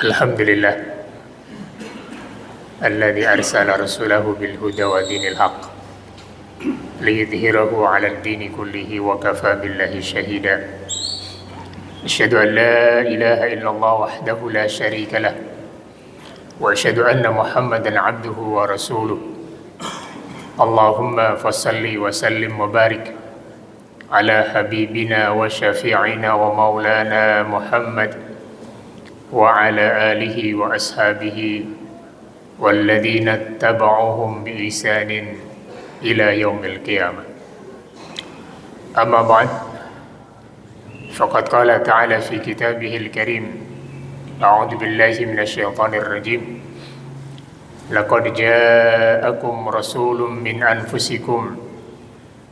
Alhamdulillah alladzi arsala rasulahu bil huda wa dinil haqq liyudhhirahu 'alal dini kullihi wa kafa billahi shahida. Asyhadu an la ilaha illallah wahdahu la syarika lah wa asyhadu anna Muhammadan 'abduhu wa rasuluh. Allahumma fassalli wa sallim wa barik ala habibina wa syafi'ina wa maulana Muhammad wa ala alihi wa ashabihi walladzina ittaba'uhum bi ihsanin ila yaumil qiyamah. Amma ba'd, faqad qala ta'ala fi kitabihil karim, a'udzu billahi minasy syaithanir rajim, laqad ja'akum rasulun min anfusikum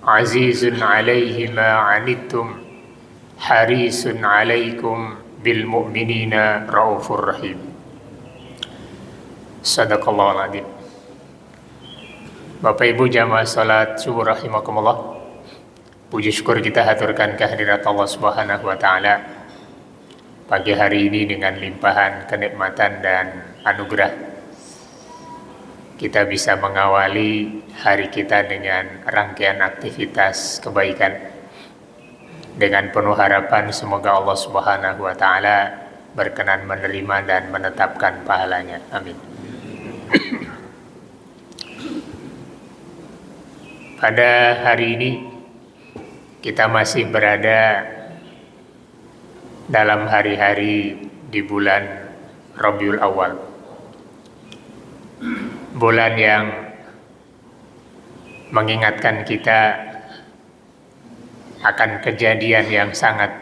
azizun 'alaihi ma 'anittum harisun 'alaikum bil mu'minina raufur rahim. Sadaqallahul adzim. Bapak Ibu jamaah salat subuh rahimakumullah, puji syukur kita haturkan kehadirat Allah Subhanahu wa taala pagi hari ini dengan limpahan kenikmatan dan anugerah. Kita bisa mengawali hari kita dengan rangkaian aktivitas kebaikan, dengan penuh harapan semoga Allah Subhanahu wa taala berkenan menerima dan menetapkan pahalanya. Amin. Pada hari ini kita masih berada dalam hari-hari di bulan Rabiul Awal, bulan yang mengingatkan kita akan kejadian yang sangat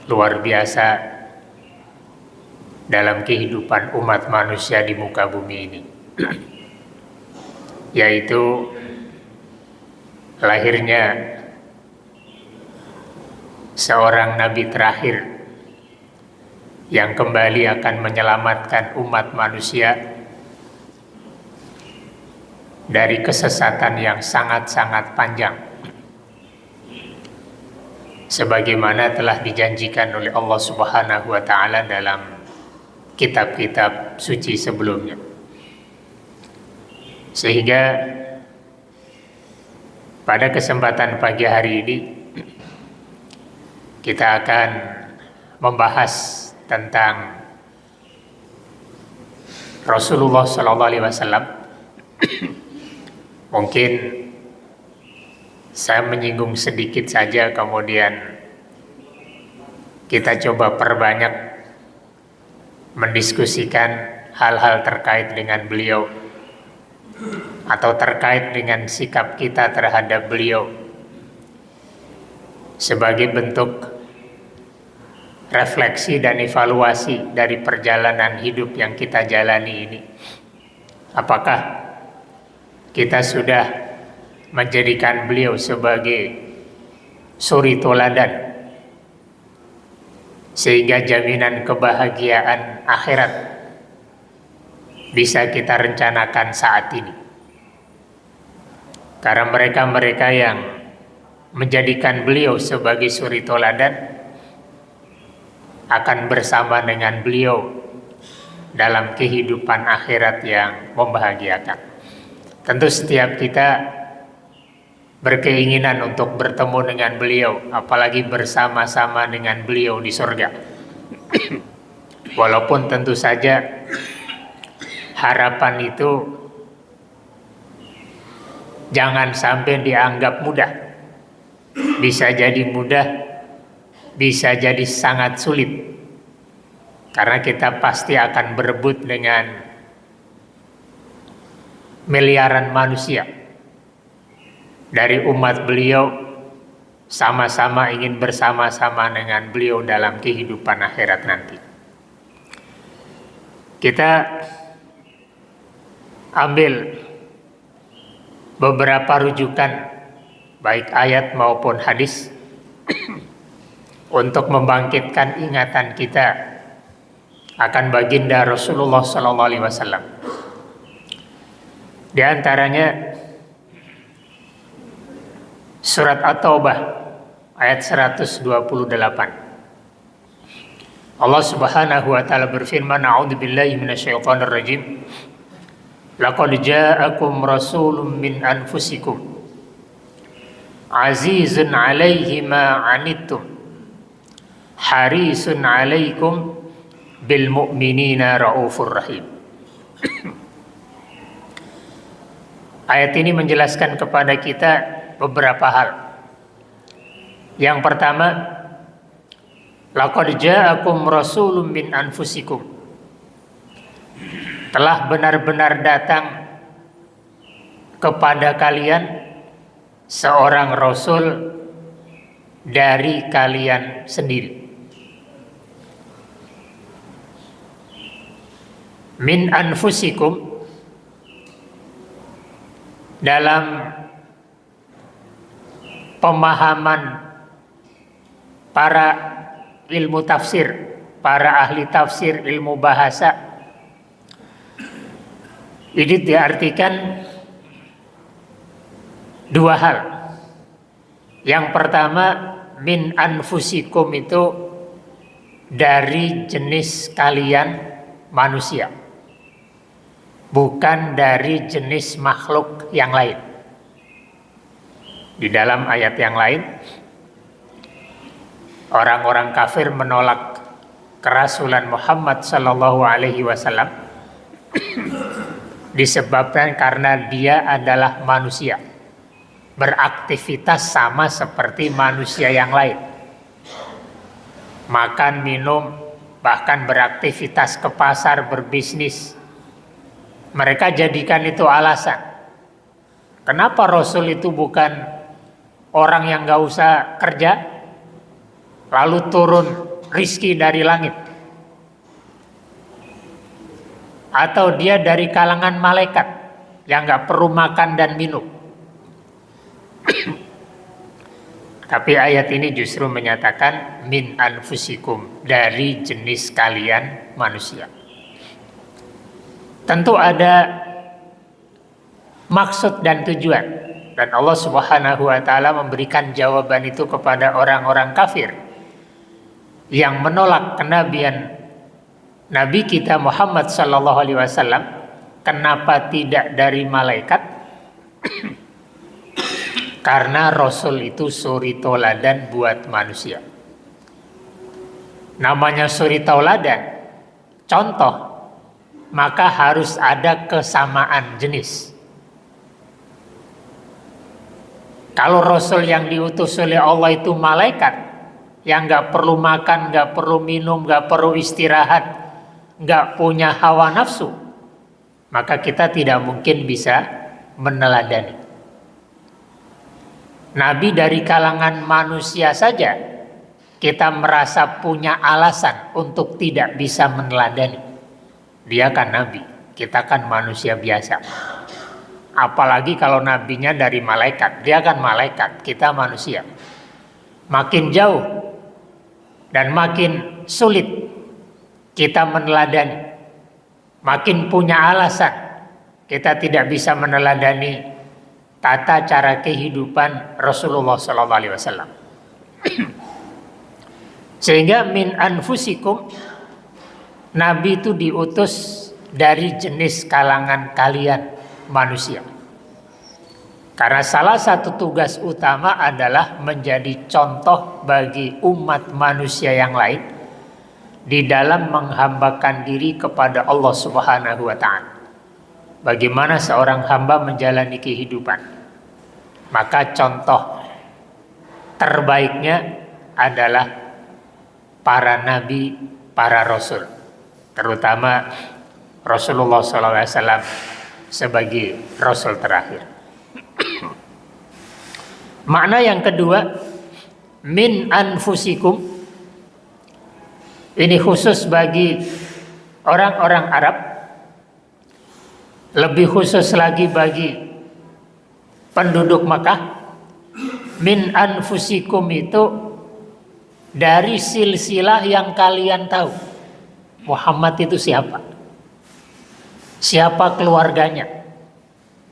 luar biasa dalam kehidupan umat manusia di muka bumi ini, yaitu lahirnya seorang nabi terakhir yang kembali akan menyelamatkan umat manusia dari kesesatan yang sangat-sangat panjang, sebagaimana telah dijanjikan oleh Allah Subhanahu wa taala dalam kitab-kitab suci sebelumnya. Sehingga pada kesempatan pagi hari ini kita akan membahas tentang Rasulullah sallallahu alaihi wasallam. Mungkin saya menyinggung sedikit saja, kemudian kita coba perbanyak mendiskusikan hal-hal terkait dengan beliau atau terkait dengan sikap kita terhadap beliau sebagai bentuk refleksi dan evaluasi dari perjalanan hidup yang kita jalani ini. Apakah kita sudah menjadikan beliau sebagai suri toladan sehingga jaminan kebahagiaan akhirat bisa kita rencanakan saat ini? Karena mereka-mereka yang menjadikan beliau sebagai suri toladan akan bersama dengan beliau dalam kehidupan akhirat yang membahagiakan. Tentu setiap kita berkeinginan untuk bertemu dengan beliau, apalagi bersama-sama dengan beliau di surga. Walaupun tentu saja harapan itu jangan sampai dianggap mudah. Bisa jadi mudah, bisa jadi sangat sulit, karena kita pasti akan berebut dengan miliaran manusia dari umat beliau, sama-sama ingin bersama-sama dengan beliau dalam kehidupan akhirat nanti. Kita ambil beberapa rujukan baik ayat maupun hadis untuk membangkitkan ingatan kita akan baginda Rasulullah sallallahu alaihi wasallam. Di antaranya surat At-Taubah ayat 128. Allah Subhanahu wa taala berfirman, a'udzubillahi minasyaitonir rajim. Laqad ja'akum rasulun min anfusikum azizun 'alaihi ma 'anittum harisun 'alaikum bil mu'minina raufur rahim. Ayat ini menjelaskan kepada kita beberapa hal. Yang pertama, laqad ja'akum rasulun min anfusikum, telah benar-benar datang kepada kalian seorang rasul dari kalian sendiri. Min anfusikum, dalam pemahaman para ilmu tafsir, para ahli tafsir ilmu bahasa, ini diartikan dua hal. Yang pertama, min anfusikum itu dari jenis kalian manusia, bukan dari jenis makhluk yang lain. Di dalam ayat yang lain, orang-orang kafir menolak kerasulan Muhammad sallallahu alaihi wasallam disebabkan karena dia adalah manusia, beraktivitas sama seperti manusia yang lain, makan, minum, bahkan beraktivitas ke pasar, berbisnis. Mereka jadikan itu alasan. Kenapa Rasul itu bukan orang yang gak usah kerja, lalu turun rizki dari langit? Atau dia dari kalangan malaikat yang gak perlu makan dan minum? Tapi ayat ini justru menyatakan min anfusikum, dari jenis kalian manusia. Tentu ada maksud dan tujuan, dan Allah Subhanahu wa taala memberikan jawaban itu kepada orang-orang kafir yang menolak kenabian Nabi kita Muhammad sallallahu alaihi wasallam. Kenapa tidak dari malaikat? Karena Rasul itu suri tauladan buat manusia. Namanya suri tauladan, contoh, maka harus ada kesamaan jenis. Kalau Rasul yang diutus oleh Allah itu malaikat, yang gak perlu makan, gak perlu minum, gak perlu istirahat, gak punya hawa nafsu, maka kita tidak mungkin bisa meneladani. Nabi dari kalangan manusia saja kita merasa punya alasan untuk tidak bisa meneladani. Dia kan Nabi, kita kan manusia biasa. Apalagi kalau nabinya dari malaikat, dia kan malaikat, kita manusia. Makin jauh dan makin sulit kita meneladani, makin punya alasan kita tidak bisa meneladani tata cara kehidupan Rasulullah SAW. Sehingga min anfusikum, Nabi itu diutus dari jenis kalangan kalian manusia. Karena salah satu tugas utama adalah menjadi contoh bagi umat manusia yang lain di dalam menghambakan diri kepada Allah Subhanahu wa ta'ala. Bagaimana seorang hamba menjalani kehidupan, maka contoh terbaiknya adalah para nabi, para rasul, terutama Rasulullah SAW sebagai rasul terakhir. Makna yang kedua, min anfusikum, ini khusus bagi orang-orang Arab, lebih khusus lagi bagi penduduk Makkah. Min anfusikum itu dari silsilah yang kalian tahu. Muhammad itu siapa? Siapa keluarganya?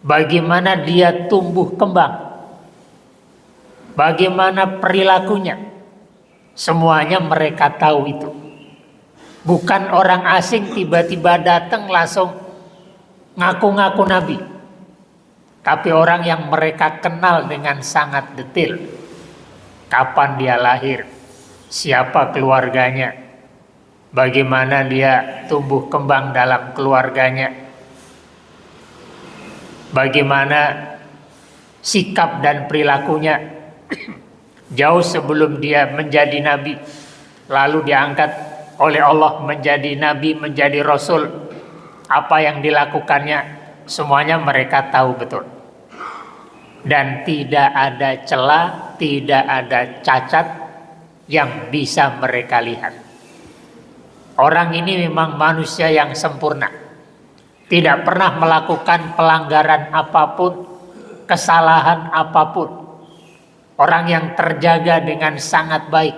Bagaimana dia tumbuh kembang? Bagaimana perilakunya? Semuanya mereka tahu itu. Bukan orang asing tiba-tiba datang langsung ngaku-ngaku nabi. Tapi orang yang mereka kenal dengan sangat detail. Kapan dia lahir, siapa keluarganya, bagaimana dia tumbuh kembang dalam keluarganya, bagaimana sikap dan perilakunya jauh sebelum dia menjadi nabi, lalu diangkat oleh Allah menjadi nabi, menjadi rasul. Apa yang dilakukannya semuanya mereka tahu betul, dan tidak ada celah, tidak ada cacat yang bisa mereka lihat. Orang ini memang manusia yang sempurna, tidak pernah melakukan pelanggaran apapun, kesalahan apapun. Orang yang terjaga dengan sangat baik.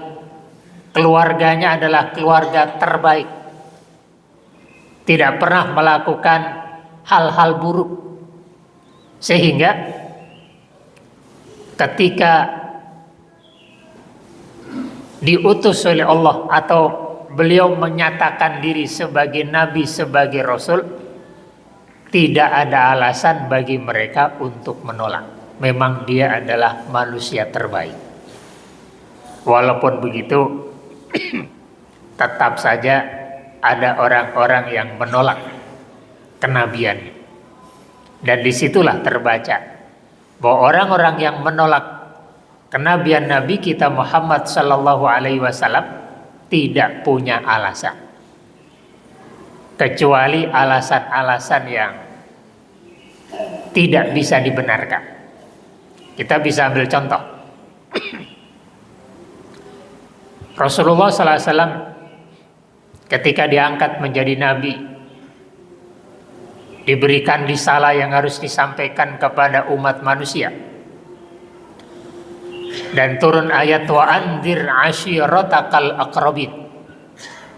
Keluarganya adalah keluarga terbaik. Tidak pernah melakukan hal-hal buruk. Sehingga ketika diutus oleh Allah atau beliau menyatakan diri sebagai nabi, sebagai rasul, tidak ada alasan bagi mereka untuk menolak. Memang dia adalah manusia terbaik. Walaupun begitu, tetap saja ada orang-orang yang menolak kenabiannya. Dan disitulah terbaca bahwa orang-orang yang menolak kenabian Nabi kita Muhammad Sallallahu Alaihi Wasallam tidak punya alasan, kecuali alasan-alasan yang tidak bisa dibenarkan. Kita bisa ambil contoh. Rasulullah Sallallahu Alaihi Wasallam ketika diangkat menjadi nabi, diberikan risalah yang harus disampaikan kepada umat manusia, dan turun ayat wa anzir ashiratakal aqrabin,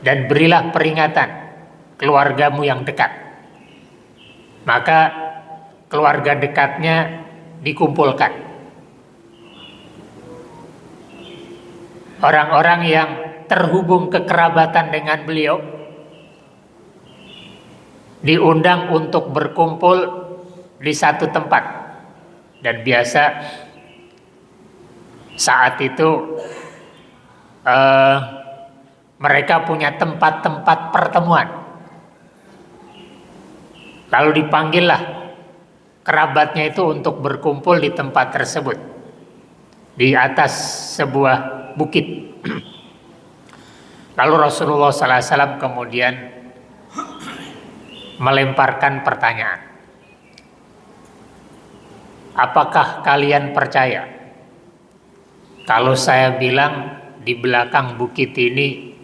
dan berilah peringatan keluargamu yang dekat. Maka keluarga dekatnya dikumpulkan. Orang-orang yang terhubung kekerabatan dengan beliau diundang untuk berkumpul di satu tempat. Dan biasa saat itu mereka punya tempat-tempat pertemuan. Lalu dipanggillah kerabatnya itu untuk berkumpul di tempat tersebut, di atas sebuah bukit. Lalu Rasulullah SAW kemudian melemparkan pertanyaan, apakah kalian percaya kalau saya bilang di belakang bukit ini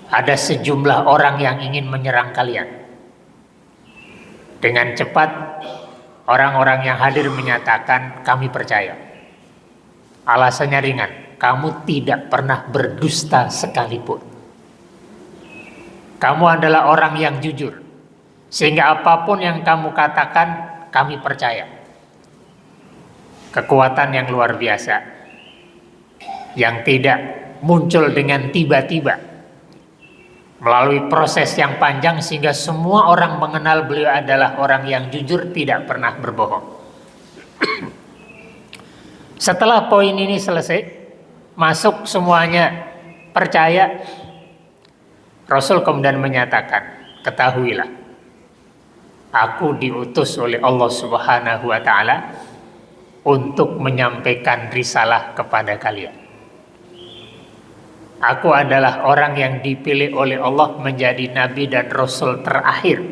ada sejumlah orang yang ingin menyerang kalian? Dengan cepat orang-orang yang hadir menyatakan kami percaya. Alasannya ringan, kamu tidak pernah berdusta sekalipun. Kamu adalah orang yang jujur, sehingga apapun yang kamu katakan kami percaya. Kekuatan yang luar biasa, yang tidak muncul dengan tiba-tiba, melalui proses yang panjang sehingga semua orang mengenal beliau adalah orang yang jujur, tidak pernah berbohong. Setelah poin ini selesai, masuk semuanya percaya, Rasul kemudian menyatakan, ketahuilah, aku diutus oleh Allah Subhanahu wa Ta'ala untuk menyampaikan risalah kepada kalian. Aku adalah orang yang dipilih oleh Allah menjadi nabi dan rasul terakhir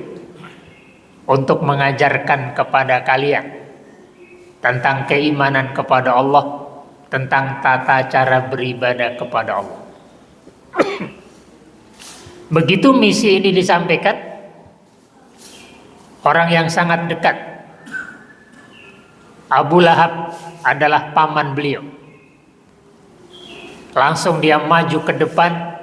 untuk mengajarkan kepada kalian tentang keimanan kepada Allah, tentang tata cara beribadah kepada Allah. Begitu misi ini disampaikan, orang yang sangat dekat, Abu Lahab adalah paman beliau. Langsung dia maju ke depan,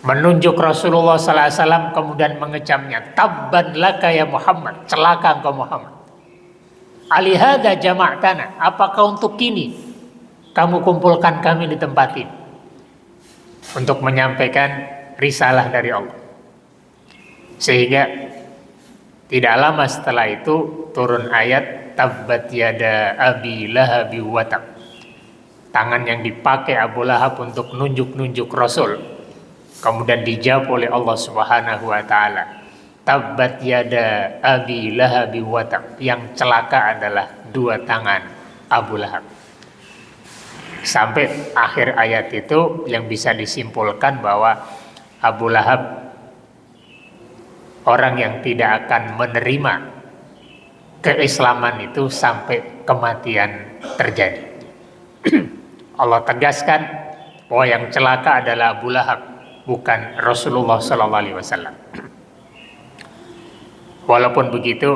menunjuk Rasulullah SAW, kemudian mengecamnya, tabban laka ya Muhammad, celaka engkau Muhammad. Alihada jama'tana, apakah untuk kini kamu kumpulkan kami di tempat ini? untuk menyampaikan risalah dari Allah. Sehingga tidak lama setelah itu turun ayat tabbat yada abi lahabi wa tab. Tangan yang dipakai Abu Lahab untuk nunjuk-nunjuk Rasul kemudian dijawab oleh Allah Subhanahu wa taala, tabbat yada abi lahabi wa tab. Yang celaka adalah dua tangan Abu Lahab. Sampai akhir ayat itu yang bisa disimpulkan bahwa Abu Lahab orang yang tidak akan menerima keislaman itu sampai kematian terjadi. Allah tegaskan bahwa yang celaka adalah Abu Lahab, bukan Rasulullah SAW. Walaupun begitu,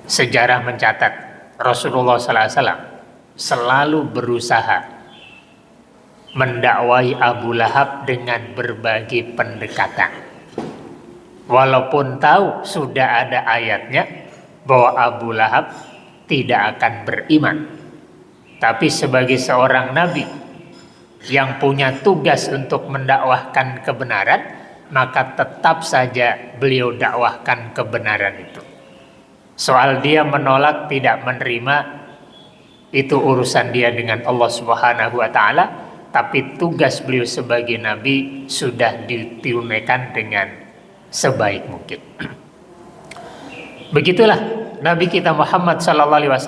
sejarah mencatat Rasulullah SAW selalu berusaha mendakwai Abu Lahab dengan berbagai pendekatan. Walaupun tahu sudah ada ayatnya bahwa Abu Lahab tidak akan beriman, tapi sebagai seorang nabi yang punya tugas untuk mendakwahkan kebenaran, maka tetap saja beliau dakwahkan kebenaran itu. Soal dia menolak tidak menerima, itu urusan dia dengan Allah Subhanahu wa taala, tapi tugas beliau sebagai nabi sudah ditunaikan dengan sebaik mungkin. Begitulah Nabi kita Muhammad SAW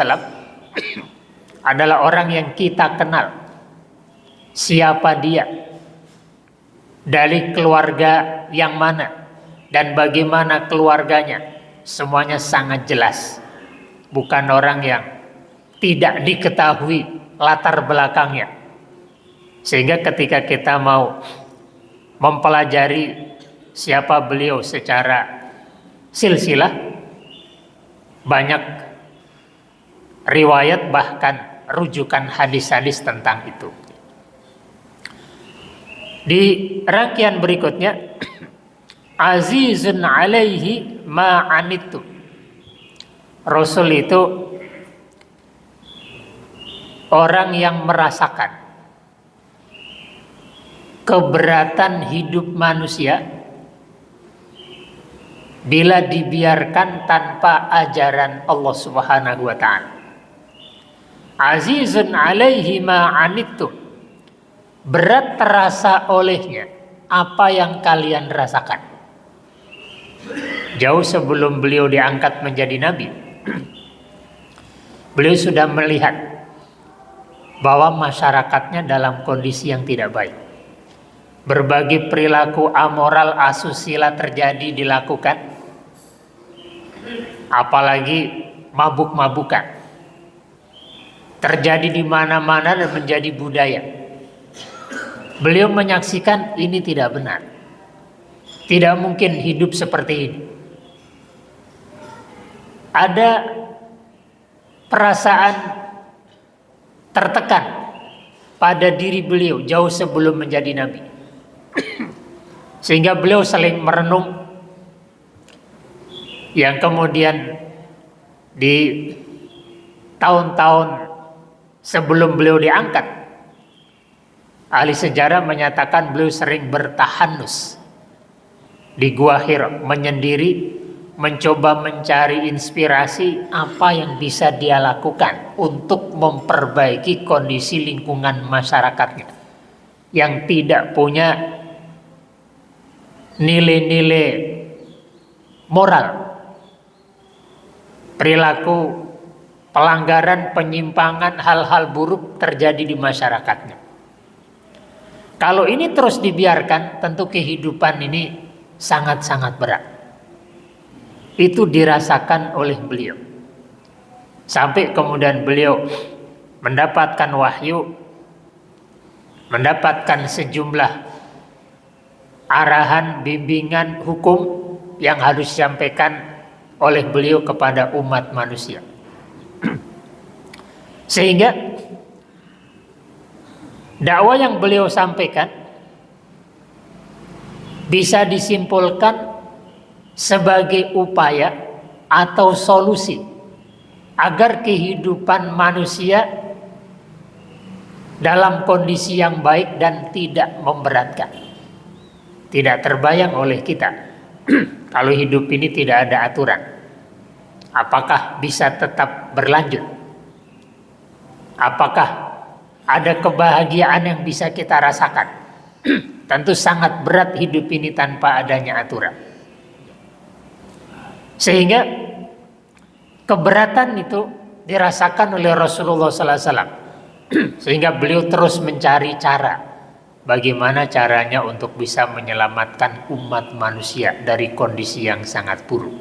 adalah orang yang kita kenal siapa dia, dari keluarga yang mana, dan bagaimana keluarganya. Semuanya sangat jelas. Bukan orang yang tidak diketahui latar belakangnya. Sehingga ketika kita mau mempelajari siapa beliau secara silsilah, banyak riwayat bahkan rujukan hadis-hadis tentang itu. Di rangkaian berikutnya, azizun alaihi ma'anittu. Rasul itu orang yang merasakan keberatan hidup manusia bila dibiarkan tanpa ajaran Allah Subhanahu wa taala. Azizun alaihi ma'anittum. Berat terasa olehnya apa yang kalian rasakan. Jauh sebelum beliau diangkat menjadi nabi, beliau sudah melihat bahwa masyarakatnya dalam kondisi yang tidak baik. Berbagai perilaku amoral asusila terjadi dilakukan, apalagi mabuk-mabukan terjadi di mana-mana dan menjadi budaya. Beliau menyaksikan ini tidak benar. Tidak mungkin hidup seperti ini. Ada perasaan tertekan pada diri beliau jauh sebelum menjadi nabi. Sehingga beliau saling merenung, yang kemudian di tahun-tahun sebelum beliau diangkat, ahli sejarah menyatakan beliau sering bertahanus di Gua Hira, menyendiri, mencoba mencari inspirasi apa yang bisa dia lakukan untuk memperbaiki kondisi lingkungan masyarakatnya yang tidak punya nilai-nilai moral, perilaku, pelanggaran, penyimpangan, hal-hal buruk terjadi di masyarakatnya. Kalau ini terus dibiarkan, tentu kehidupan ini sangat-sangat berat. Itu dirasakan oleh beliau. Sampai kemudian beliau mendapatkan wahyu, mendapatkan sejumlah arahan, bimbingan, hukum yang harus disampaikan oleh beliau kepada umat manusia. Sehingga dakwah yang beliau sampaikan bisa disimpulkan sebagai upaya atau solusi agar kehidupan manusia dalam kondisi yang baik dan tidak memberatkan. Tidak terbayang oleh kita kalau hidup ini tidak ada aturan, apakah bisa tetap berlanjut? Apakah ada kebahagiaan yang bisa kita rasakan? Tentu sangat berat hidup ini tanpa adanya aturan. Sehingga keberatan itu dirasakan oleh Rasulullah SAW. Sehingga beliau terus mencari cara, bagaimana caranya untuk bisa menyelamatkan umat manusia dari kondisi yang sangat buruk.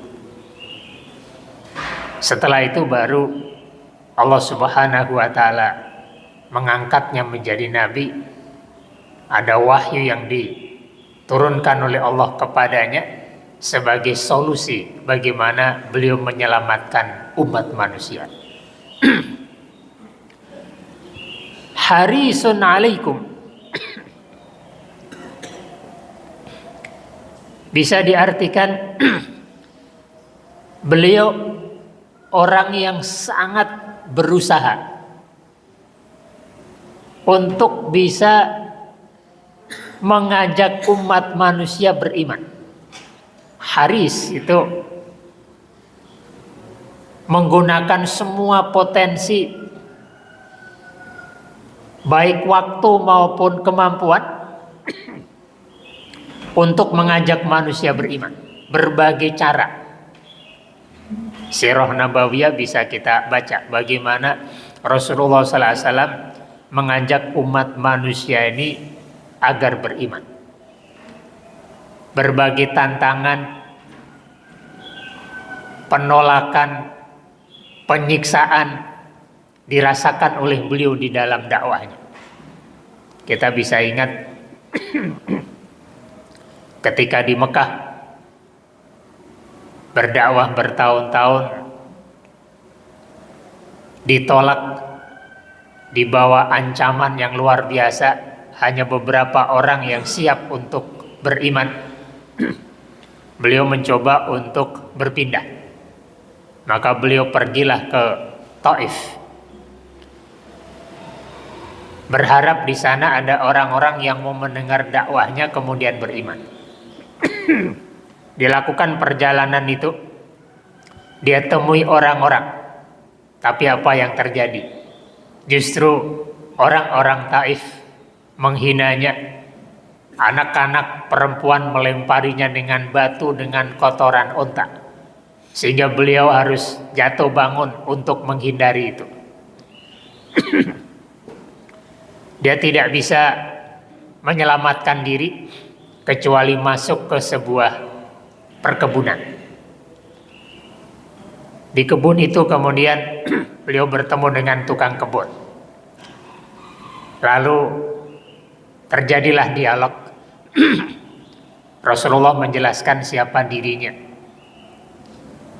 Setelah itu baru Allah Subhanahu wa Ta'ala mengangkatnya menjadi nabi. Ada wahyu yang diturunkan oleh Allah kepadanya sebagai solusi bagaimana beliau menyelamatkan umat manusia. Harisun alaikum bisa diartikan beliau orang yang sangat berusaha untuk bisa mengajak umat manusia beriman. Haris itu menggunakan semua potensi, baik waktu maupun kemampuan, untuk mengajak manusia beriman. Berbagai cara. Sirah Nabawiyah bisa kita baca bagaimana Rasulullah SAW mengajak umat manusia ini agar beriman. Berbagai tantangan, penolakan, penyiksaan dirasakan oleh beliau di dalam dakwahnya. Kita bisa ingat ketika di Mekah berdakwah bertahun-tahun, ditolak, dibawa ancaman yang luar biasa. Hanya beberapa orang yang siap untuk beriman. Beliau mencoba untuk berpindah. Maka beliau pergilah ke Taif, berharap di sana ada orang-orang yang mau mendengar dakwahnya kemudian beriman. Dilakukan perjalanan itu, dia temui orang-orang. Tapi apa yang terjadi? Justru orang-orang Taif menghinanya. Anak-anak perempuan melemparinya dengan batu, dengan kotoran unta, sehingga beliau harus jatuh bangun untuk menghindari itu. Dia tidak bisa menyelamatkan diri kecuali masuk ke sebuah perkebunan. Di kebun itu kemudian beliau bertemu dengan tukang kebun. Lalu terjadilah dialog. Rasulullah menjelaskan siapa dirinya.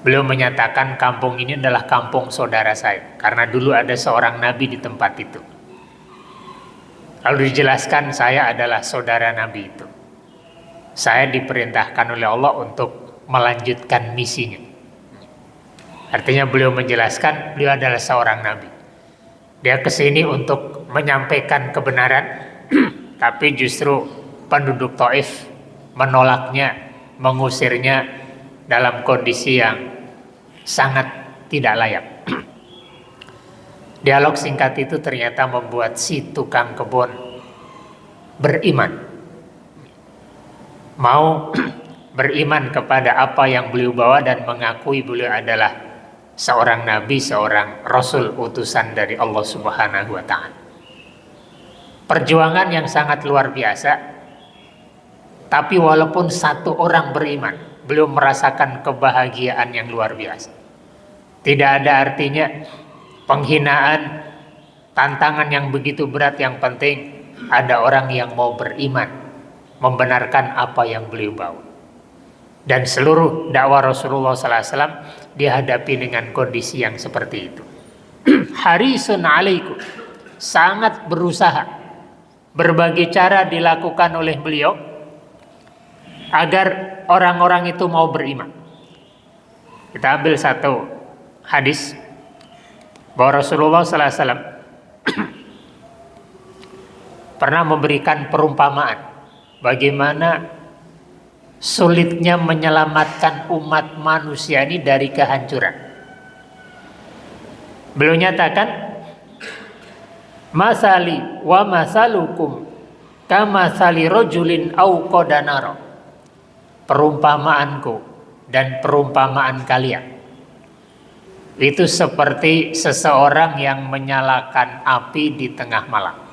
Beliau menyatakan kampung ini adalah kampung saudara saya, karena dulu ada seorang nabi di tempat itu. Lalu dijelaskan saya adalah saudara nabi itu. Saya diperintahkan oleh Allah untuk melanjutkan misinya. Artinya beliau menjelaskan beliau adalah seorang nabi. Dia kesini untuk menyampaikan kebenaran, tapi justru penduduk Taif menolaknya, mengusirnya dalam kondisi yang sangat tidak layak. Dialog singkat itu ternyata membuat si tukang kebun beriman. Mau beriman kepada apa yang beliau bawa dan mengakui beliau adalah seorang nabi, seorang rasul utusan dari Allah Subhanahu wa Ta'ala. Perjuangan yang sangat luar biasa. Tapi walaupun satu orang beriman, beliau merasakan kebahagiaan yang luar biasa. Tidak ada artinya penghinaan, tantangan yang begitu berat. Yang penting ada orang yang mau beriman, membenarkan apa yang beliau bawa. Dan seluruh dakwah Rasulullah SAW dihadapi dengan kondisi yang seperti itu. Harisun alaikum, sangat berusaha. Berbagai cara dilakukan oleh beliau agar orang-orang itu mau beriman. Kita ambil satu hadis bahwa Rasulullah SAW pernah memberikan perumpamaan bagaimana sulitnya menyelamatkan umat manusia ini dari kehancuran. Beliau nyatakan, masali wa masalukum kamasali rajulin au qadanara. Perumpamaanku dan perumpamaan kalian itu seperti seseorang yang menyalakan api di tengah malam.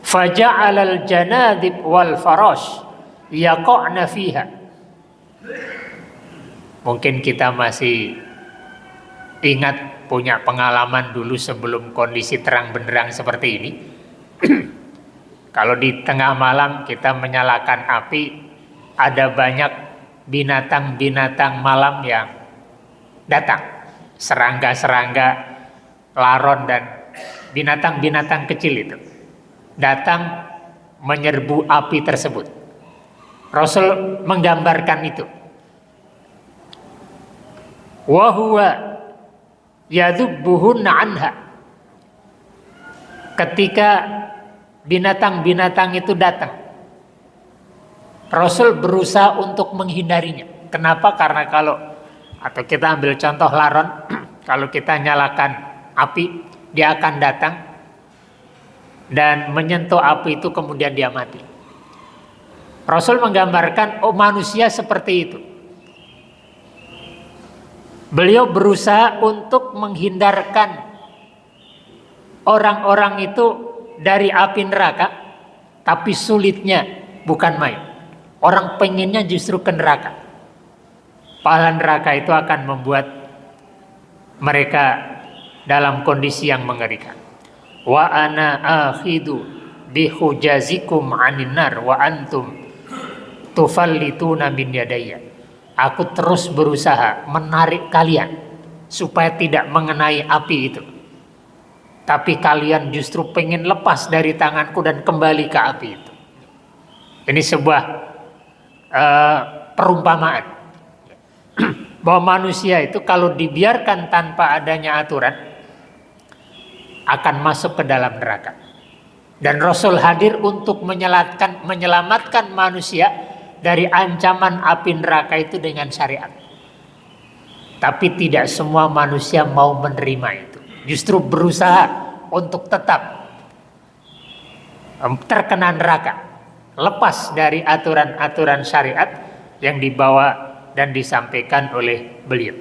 Faja'alal janadib wal farash yaqa'na fiha. Mungkin kita masih ingat punya pengalaman dulu sebelum kondisi terang benderang seperti ini. Kalau di tengah malam kita menyalakan api, ada banyak binatang-binatang malam yang datang. Serangga-serangga, laron dan binatang-binatang kecil itu datang menyerbu api tersebut. Rasul menggambarkan itu. Wa huwa yadhubbuhunna anha. Ketika binatang-binatang itu datang, Rasul berusaha untuk menghindarinya. Kenapa? Karena atau kita ambil contoh laron, kalau kita nyalakan api, dia akan datang dan menyentuh api itu, kemudian dia mati. Rasul menggambarkan, manusia seperti itu. Beliau berusaha untuk menghindarkan orang-orang itu dari api neraka, tapi sulitnya bukan main. Orang pengennya justru ke neraka. Pahala neraka itu akan membuat mereka dalam kondisi yang mengerikan. Wa ana akhidu bihujazikum anin nar wa antum tufallituna min yadayya. Aku terus berusaha menarik kalian supaya tidak mengenai api itu. Tapi kalian justru pengen lepas dari tanganku dan kembali ke api itu. Ini sebuah perumpamaan. Bahwa manusia itu kalau dibiarkan tanpa adanya aturan akan masuk ke dalam neraka. Dan Rasul hadir untuk menyelamatkan manusia dari ancaman api neraka itu dengan syariat. Tapi tidak semua manusia mau menerima itu. Justru berusaha untuk tetap terkena neraka, lepas dari aturan-aturan syariat yang dibawa dan disampaikan oleh beliau.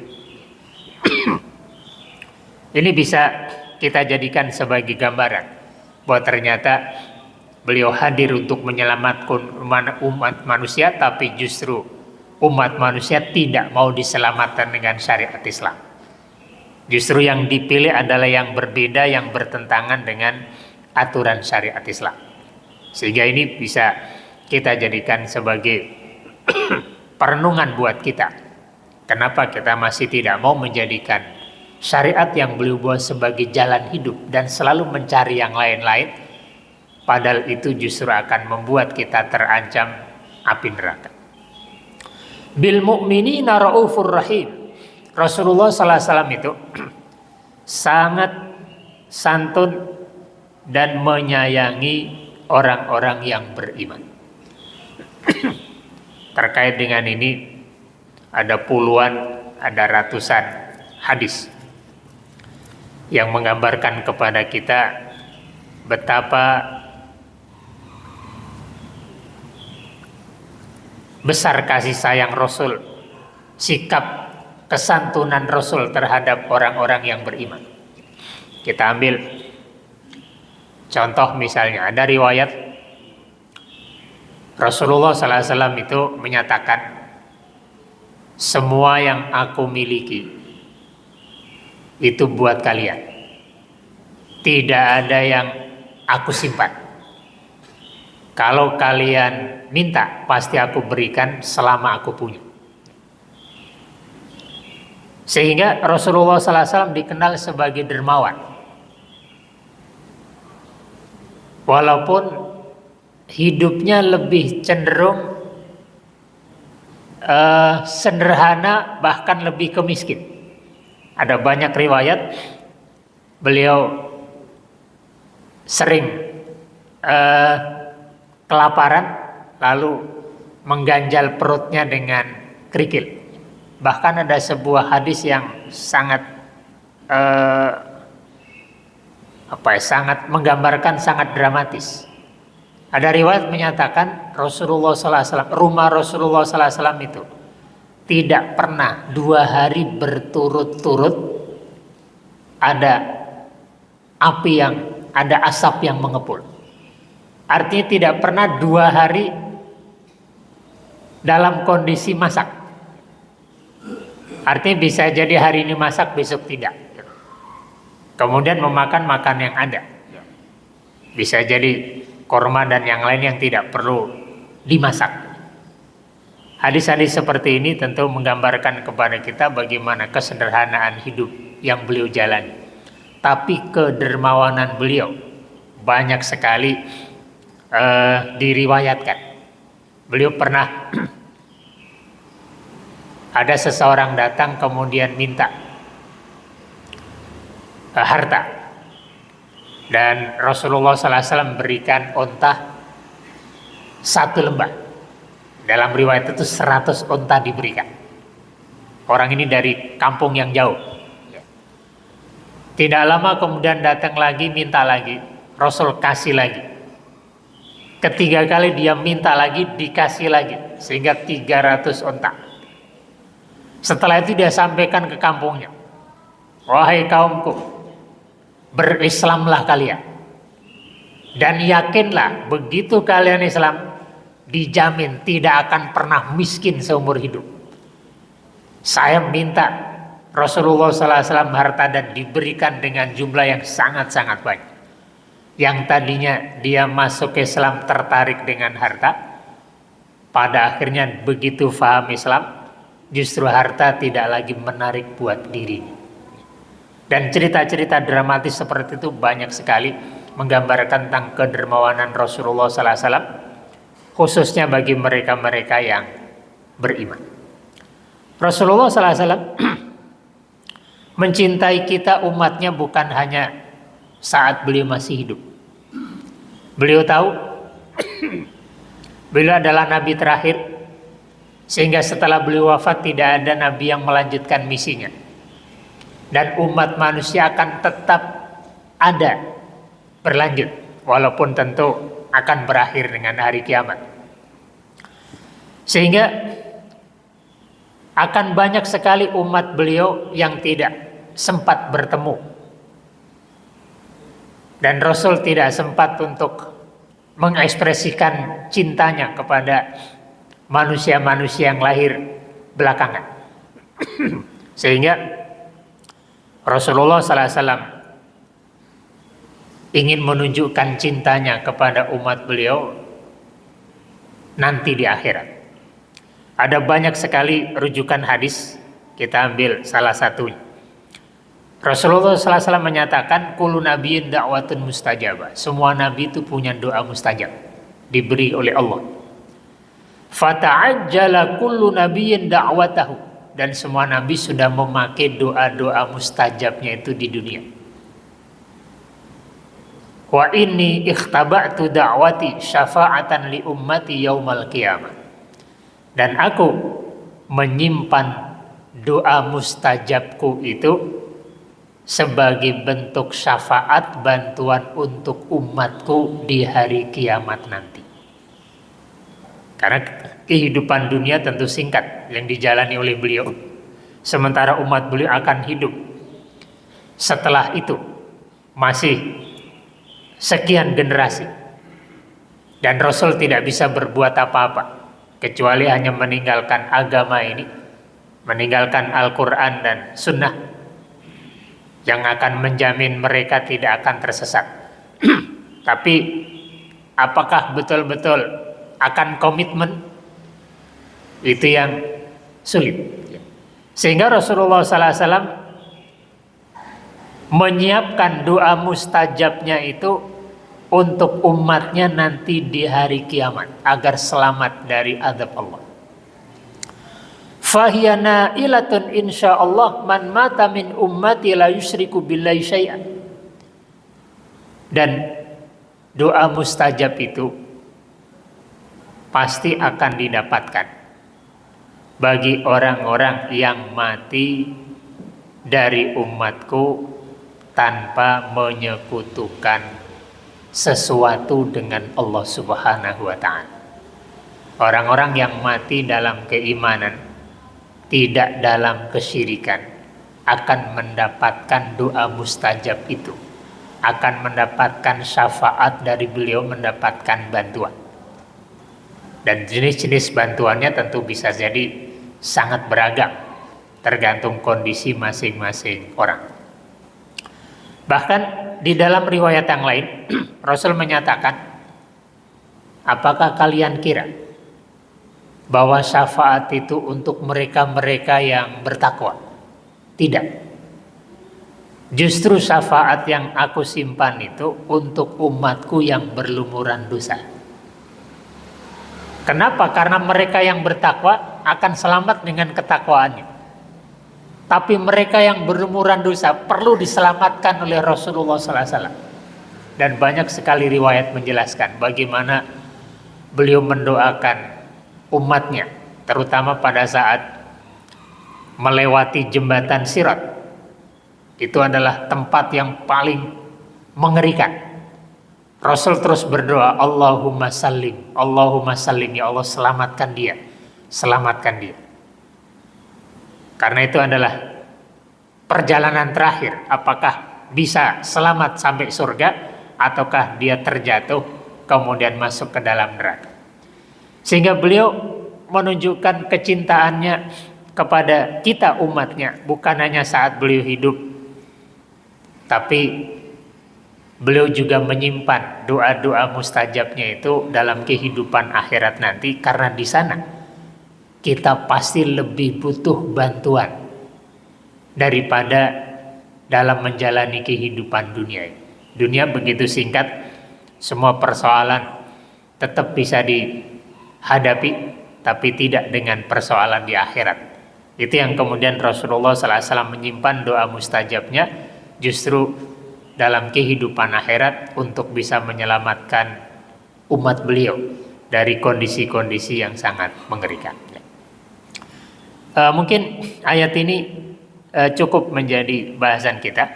Ini bisa kita jadikan sebagai gambaran bahwa ternyata beliau hadir untuk menyelamatkan umat manusia, tapi justru umat manusia tidak mau diselamatkan dengan syariat Islam. Justru yang dipilih adalah yang berbeda, yang bertentangan dengan aturan syariat Islam. Sehingga ini bisa kita jadikan sebagai perenungan buat kita. Kenapa kita masih tidak mau menjadikan syariat yang beliau buat sebagai jalan hidup dan selalu mencari yang lain-lain, padahal itu justru akan membuat kita terancam api neraka. Bil mu'minina raufur rahim. Rasulullah SAW itu sangat santun dan menyayangi orang-orang yang beriman. Terkait dengan ini ada puluhan, ada ratusan hadis yang menggambarkan kepada kita betapa besar kasih sayang Rasul, sikap kesantunan Rasul terhadap orang-orang yang beriman. Kita ambil contoh misalnya, ada riwayat Rasulullah SAW itu menyatakan, semua yang aku miliki itu buat kalian. Tidak ada yang aku simpan. Kalau kalian minta, pasti aku berikan selama aku punya. Sehingga Rasulullah SAW dikenal sebagai dermawan. Walaupun hidupnya lebih cenderung sederhana, bahkan lebih ke miskin. Ada banyak riwayat beliau sering kelaparan lalu mengganjal perutnya dengan kerikil. Bahkan ada sebuah hadis yang sangat sangat menggambarkan, sangat dramatis. Ada riwayat menyatakan Rasulullah SAW, rumah Rasulullah SAW itu tidak pernah 2 hari berturut-turut ada api ada asap yang mengepul. Artinya tidak pernah 2 hari dalam kondisi masak. Artinya bisa jadi hari ini masak, besok tidak. Kemudian memakan yang ada. Bisa jadi korma dan yang lain yang tidak perlu dimasak. Hadis-hadis seperti ini tentu menggambarkan kepada kita bagaimana kesederhanaan hidup yang beliau jalani. Tapi kedermawanan beliau banyak sekali diriwayatkan. Beliau pernah ada seseorang datang kemudian minta harta. Dan Rasulullah SAW berikan onta 1 lembah. Dalam riwayat itu 100 onta diberikan. Orang ini dari kampung yang jauh. Tidak lama kemudian datang lagi, minta lagi. Rasul kasih lagi. Ketiga kali dia minta lagi, dikasih lagi. Sehingga 300 onta. Setelah itu dia sampaikan ke kampungnya. Wahai kaumku, berislamlah kalian. Dan yakinlah begitu kalian Islam, dijamin tidak akan pernah miskin seumur hidup. Saya minta Rasulullah SAW harta dan diberikan dengan jumlah yang sangat-sangat banyak. Yang tadinya dia masuk Islam tertarik dengan harta, pada akhirnya begitu faham Islam, justru harta tidak lagi menarik buat dirinya. Dan cerita-cerita dramatis seperti itu banyak sekali menggambarkan tentang kedermawanan Rasulullah SAW, khususnya bagi mereka-mereka yang beriman. Rasulullah SAW mencintai kita umatnya bukan hanya saat beliau masih hidup. Beliau tahu beliau adalah nabi terakhir, sehingga setelah beliau wafat tidak ada nabi yang melanjutkan misinya. Dan umat manusia akan tetap ada, berlanjut, walaupun tentu akan berakhir dengan hari kiamat. Sehingga akan banyak sekali umat beliau yang tidak sempat bertemu. Dan Rasul tidak sempat untuk mengekspresikan cintanya kepada manusia-manusia yang lahir belakangan. Sehingga Rasulullah SAW ingin menunjukkan cintanya kepada umat beliau nanti di akhirat. Ada banyak sekali rujukan hadis, kita ambil salah satunya. Rasulullah SAW menyatakan, kullu nabiyyin da'watun mustajabah. Semua nabi itu punya doa mustajab, diberi oleh Allah. Fata'ajjala kullu nabiyyin da'watahu. Dan semua nabi sudah memakai doa-doa mustajabnya itu di dunia. Wa inni ikhtaba'tu da'wati syafa'atan li ummati yaumal qiyamah. Dan aku menyimpan doa mustajabku itu sebagai bentuk syafaat bantuan untuk umatku di hari kiamat nanti. Karena kehidupan dunia tentu singkat yang dijalani oleh beliau. Sementara umat beliau akan hidup setelah itu masih sekian generasi. Dan Rasul tidak bisa berbuat apa-apa kecuali hanya meninggalkan agama ini, meninggalkan Al-Quran dan Sunnah yang akan menjamin mereka tidak akan tersesat. Tapi apakah betul-betul akan komitmen, itu yang sulit. Sehingga Rasulullah SAW menyiapkan doa mustajabnya itu untuk umatnya nanti di hari kiamat agar selamat dari azab Allah. Fahiyana ilatun insyaallah man mata min ummati la yusyriku billahi syai'an. Dan doa mustajab itu pasti akan didapatkan bagi orang-orang yang mati dari umatku tanpa menyekutukan sesuatu dengan Allah Subhanahu wa ta'ala. Orang-orang yang mati dalam keimanan, tidak dalam kesyirikan, akan mendapatkan doa mustajab itu, akan mendapatkan syafaat dari beliau, mendapatkan bantuan. Dan jenis-jenis bantuannya tentu bisa jadi sangat beragam, tergantung kondisi masing-masing orang. Bahkan di dalam riwayat yang lain, Rasul menyatakan, apakah kalian kira bahwa syafaat itu untuk mereka-mereka yang bertakwa? Tidak. Justru syafaat yang aku simpan itu untuk umatku yang berlumuran dosa. Kenapa? Karena mereka yang bertakwa akan selamat dengan ketakwaannya. Tapi mereka yang berlumuran dosa perlu diselamatkan oleh Rasulullah SAW. Dan banyak sekali riwayat menjelaskan bagaimana beliau mendoakan umatnya, terutama pada saat melewati jembatan Sirat. Itu adalah tempat yang paling mengerikan. Rasul terus berdoa, Allahumma sallim, ya Allah, selamatkan dia, selamatkan dia. Karena itu adalah perjalanan terakhir, apakah bisa selamat sampai surga ataukah dia terjatuh kemudian masuk ke dalam neraka. Sehingga beliau menunjukkan kecintaannya kepada kita umatnya, bukan hanya saat beliau hidup, tapi beliau juga menyimpan doa-doa mustajabnya itu dalam kehidupan akhirat nanti, karena di sana kita pasti lebih butuh bantuan daripada dalam menjalani kehidupan dunia. Dunia begitu singkat, semua persoalan tetap bisa dihadapi, tapi tidak dengan persoalan di akhirat. Itu yang kemudian Rasulullah SAW menyimpan doa mustajabnya justru dalam kehidupan akhirat untuk bisa menyelamatkan umat beliau dari kondisi-kondisi yang sangat mengerikan. Mungkin ayat ini cukup menjadi bahasan kita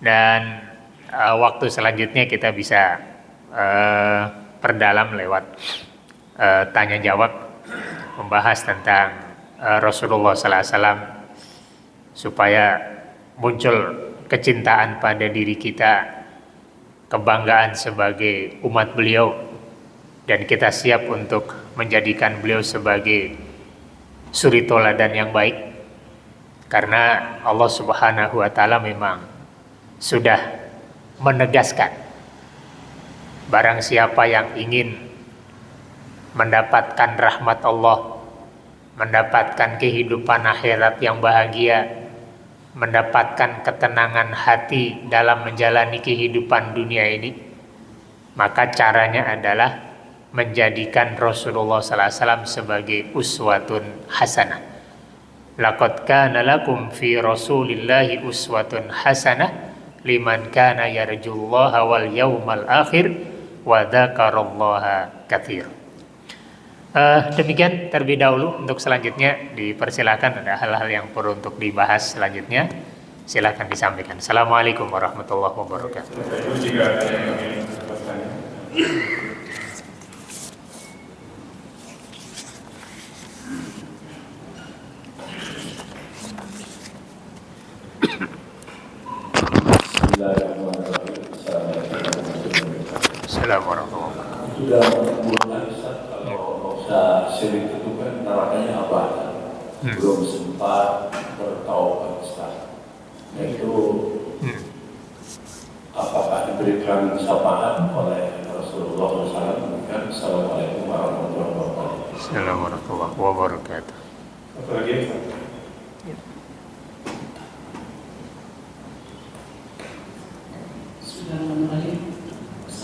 dan waktu selanjutnya kita bisa perdalam lewat tanya jawab, membahas tentang Rasulullah SAW supaya muncul kecintaan pada diri kita, kebanggaan sebagai umat beliau, dan kita siap untuk menjadikan beliau sebagai suri toladan yang baik. Karena Allah Subhanahu wa ta'ala memang sudah menegaskan, barang siapa yang ingin mendapatkan rahmat Allah, mendapatkan kehidupan akhirat yang bahagia, mendapatkan ketenangan hati dalam menjalani kehidupan dunia ini, maka caranya adalah menjadikan Rasulullah SAW sebagai uswatun hasanah. Laqad kana lakum fi Rasulillahi uswatun hasanah liman kana yarjullaha wal yawmal akhir wa dzakarallaha katsir. Demikian terlebih dahulu. Untuk selanjutnya dipersilakan, ada hal-hal yang perlu untuk dibahas selanjutnya, silakan disampaikan. Assalamualaikum warahmatullahi wabarakatuh. Jika ada yang ingin bertanya. Assalamualaikum warahmatullahi wabarakatuh. Sudah mulai kalau syirik itu kan nerakanya apa? Belum sempat bertaubat Ustaz. Itu apakah diberikan syafaat oleh Rasulullah SAW? Memberikan Assalamualaikum warahmatullahi wabarakatuh. Assalamualaikum warahmatullahi wabarakatuh. Apa lagi?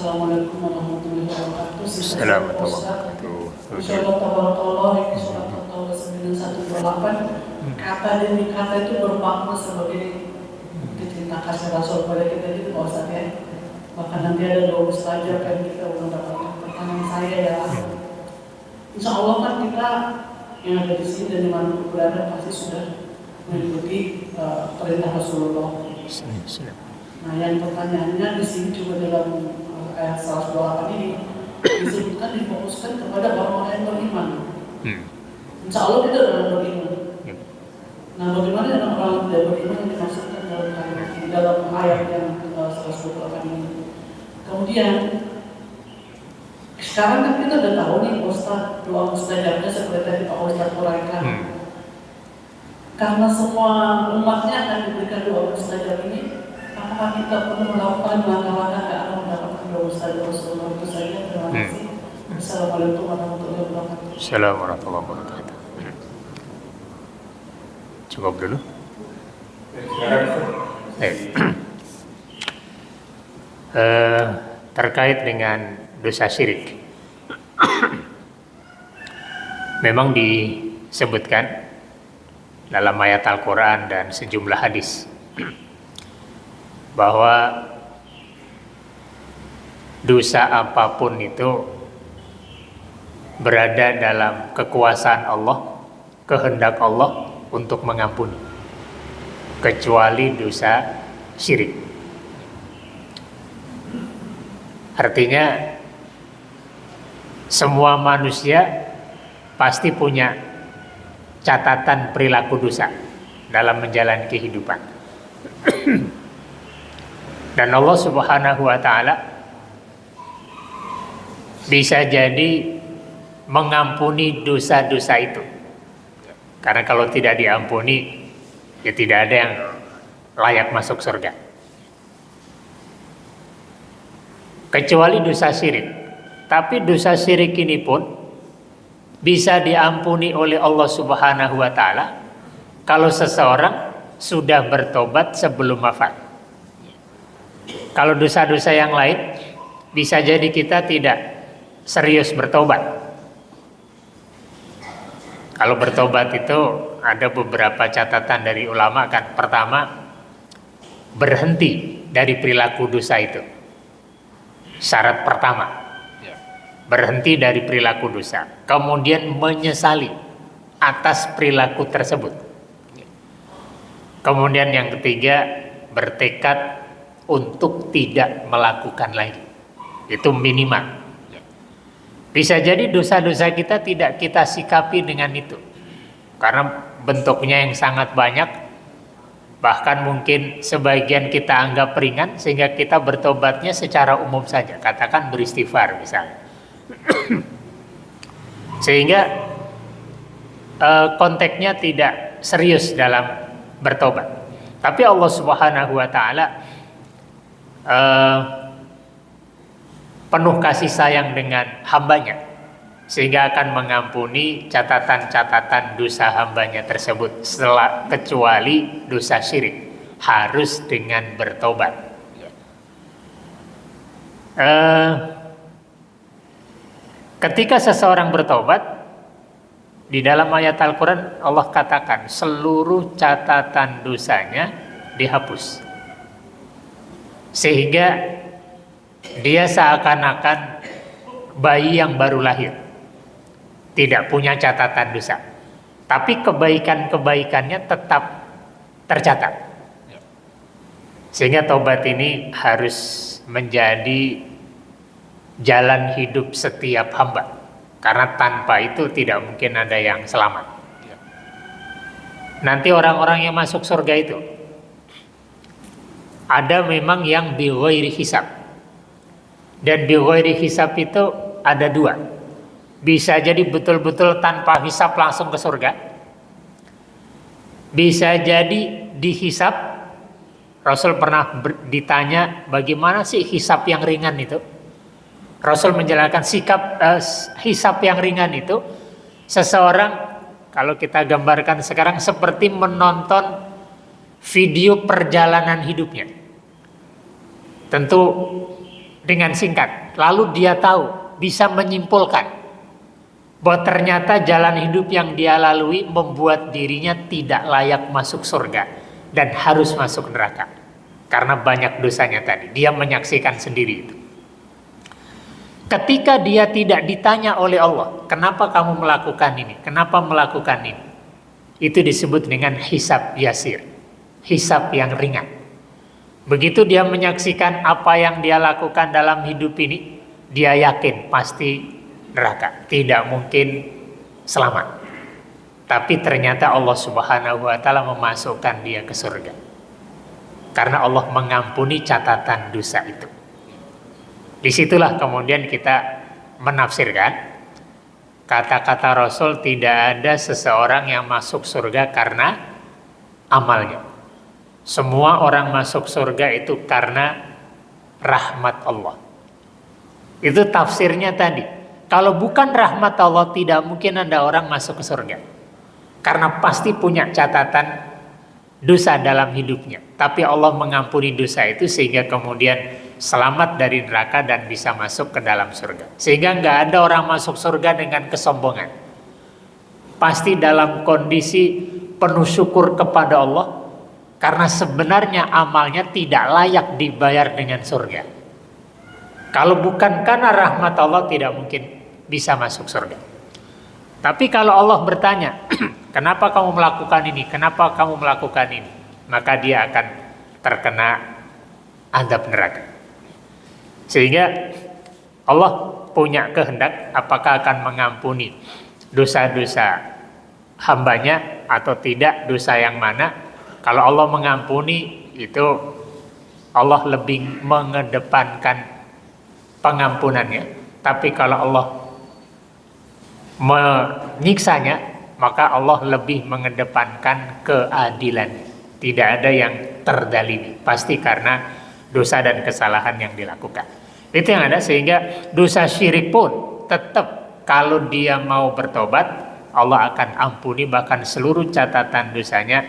Assalamualaikum warahmatullahi wabarakatuh. Assalamualaikum warahmatullahi wabarakatuh. Insyaallah tabarakallah, ini surat At-Taubah 9128. Kata demi kata itu bermakna sebagai cinta kasih Rasul pada kita itu Pak Ustaz ya. bahkan nanti ada doa mustajab kan kita mendapatkan pertanyaan saya ya. Insya Allah kan kita yang ada di sini dan dimanapun berada pasti sudah mengikuti perintah Rasulullah. Nah, yang pertanyaannya di sini juga dalam ayat 128 ini disebutkan difokuskan kepada orang-orang yang beriman. Insya Allah kita adalah beriman. Nah, bagaimana dengan orang yang tidak beriman yang dimaksudkan dalam kalimat ini, dalam ayat yang 128 ini? Kemudian sekarang kan kita udah tahu nih Ustaz, doa mustajabnya seperti tadi Pak Ustaz uraikan. Karena semua umatnya akan diberikan doa mustajab ini, apakah kita perlu melakukan langkah-langkah ke arah mendapatkan doa mustajab Rasulullah? Itu saja. Terima kasih. Assalamualaikum warahmatullahi wabarakatuh. Assalamualaikum warahmatullahi wabarakatuh. Cukup dulu. Terkait dengan dosa syirik, memang disebutkan dalam ayat Al-Quran dan sejumlah hadis bahwa dosa apapun itu berada dalam kekuasaan Allah, kehendak Allah untuk mengampuni, kecuali dosa syirik. Artinya semua manusia pasti punya catatan perilaku dosa dalam menjalani kehidupan. Dan Allah Subhanahu wa Ta'ala bisa jadi mengampuni dosa-dosa itu, karena kalau tidak diampuni ya tidak ada yang layak masuk surga, kecuali dosa syirik. Tapi dosa syirik ini pun bisa diampuni oleh Allah Subhanahu wa Ta'ala kalau seseorang sudah bertobat sebelum wafat. Kalau dosa-dosa yang lain bisa jadi kita tidak serius bertobat. Kalau bertobat itu ada beberapa catatan dari ulama kan. Pertama, berhenti dari perilaku dosa itu. Syarat pertama, berhenti dari perilaku dosa. Kemudian menyesali atas perilaku tersebut. Kemudian yang ketiga, bertekad untuk tidak melakukan lagi. Itu minimal. Bisa jadi dosa-dosa kita tidak kita sikapi dengan itu, karena bentuknya yang sangat banyak, bahkan mungkin sebagian kita anggap ringan, sehingga kita bertobatnya secara umum saja, katakan beristighfar misalnya. Sehingga konteksnya tidak serius dalam bertobat. Tapi Allah Subhanahu wa Ta'ala penuh kasih sayang dengan hambanya, sehingga akan mengampuni catatan-catatan dosa hambanya tersebut, kecuali dosa syirik, harus dengan bertobat. Ketika seseorang bertobat, di dalam ayat Al-Quran Allah katakan seluruh catatan dosanya dihapus, sehingga dia seakan-akan bayi yang baru lahir, tidak punya catatan dosa, tapi kebaikan-kebaikannya tetap tercatat. Sehingga taubat ini harus menjadi jalan hidup setiap hamba, karena tanpa itu tidak mungkin ada yang selamat. Nanti orang-orang yang masuk surga itu ada memang yang bi ghairi hisab. Dan bi ghairi hisab itu ada dua. Bisa jadi betul-betul tanpa hisab langsung ke surga. Bisa jadi dihisab. Rasul pernah ditanya bagaimana sih hisab yang ringan itu. Rasul menjelaskan hisab yang ringan itu seseorang, kalau kita gambarkan sekarang, seperti menonton video perjalanan hidupnya. Tentu dengan singkat, lalu dia tahu, bisa menyimpulkan bahwa ternyata jalan hidup yang dia lalui membuat dirinya tidak layak masuk surga dan harus masuk neraka. karena banyak dosanya tadi. Dia menyaksikan sendiri itu. Ketika dia tidak ditanya oleh Allah, kenapa kamu melakukan ini? Kenapa melakukan ini? Itu disebut dengan hisab yasir, hisab yang ringan. Begitu dia menyaksikan apa yang dia lakukan dalam hidup ini, dia yakin pasti neraka, tidak mungkin selamat. Tapi ternyata Allah Subhanahu wa Ta'ala memasukkan dia ke surga, karena Allah mengampuni catatan dosa itu. Disitulah kemudian kita menafsirkan kata-kata Rasul, tidak ada seseorang yang masuk surga karena amalnya. Semua orang masuk surga itu karena rahmat Allah. Itu tafsirnya tadi. Kalau bukan rahmat Allah, tidak mungkin ada orang masuk ke surga, karena pasti punya catatan dosa dalam hidupnya. Tapi Allah mengampuni dosa itu sehingga kemudian selamat dari neraka dan bisa masuk ke dalam surga. Sehingga nggak ada orang masuk surga dengan kesombongan. Pasti dalam kondisi penuh syukur kepada Allah, karena sebenarnya amalnya tidak layak dibayar dengan surga. Kalau bukan karena rahmat Allah, tidak mungkin bisa masuk surga. Tapi kalau Allah bertanya, kenapa kamu melakukan ini? Kenapa kamu melakukan ini? Maka dia akan terkena azab neraka. Sehingga Allah punya kehendak apakah akan mengampuni dosa-dosa hambanya atau tidak, dosa yang mana. Kalau Allah mengampuni itu, Allah lebih mengedepankan pengampunannya. Tapi kalau Allah menyiksanya, maka Allah lebih mengedepankan keadilan. Tidak ada yang terdalimi, pasti karena dosa dan kesalahan yang dilakukan. Itu yang ada, sehingga dosa syirik pun tetap kalau dia mau bertobat, Allah akan ampuni, bahkan seluruh catatan dosanya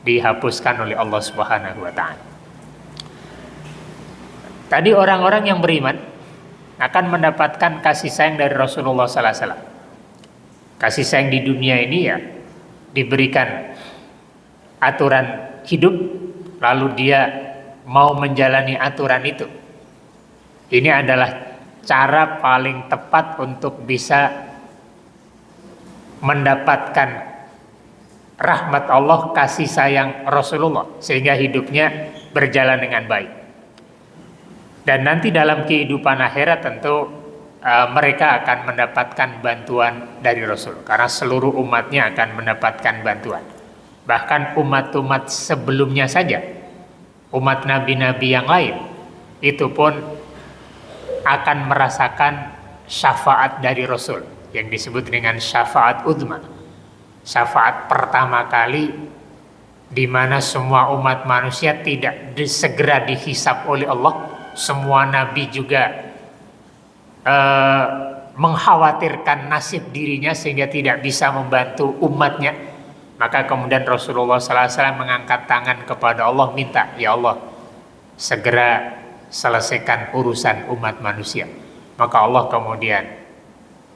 dihapuskan oleh Allah Subhanahu wa Ta'ala. Tadi orang-orang yang beriman akan mendapatkan kasih sayang dari Rasulullah sallallahu alaihi wasallam. Kasih sayang di dunia ini ya diberikan aturan hidup, lalu dia mau menjalani aturan itu. Ini adalah cara paling tepat untuk bisa mendapatkan rahmat Allah, kasih sayang Rasulullah, sehingga hidupnya berjalan dengan baik. Dan nanti dalam kehidupan akhirat tentu mereka akan mendapatkan bantuan dari Rasul, karena seluruh umatnya akan mendapatkan bantuan. Bahkan umat-umat sebelumnya saja, umat nabi-nabi yang lain, itu pun akan merasakan syafaat dari Rasul yang disebut dengan syafaat udma, syafaat pertama kali di mana semua umat manusia tidak segera dihisab oleh Allah. Semua nabi juga mengkhawatirkan nasib dirinya sehingga tidak bisa membantu umatnya. Maka kemudian Rasulullah SAW mengangkat tangan kepada Allah, minta, ya Allah, segera selesaikan urusan umat manusia. Maka Allah kemudian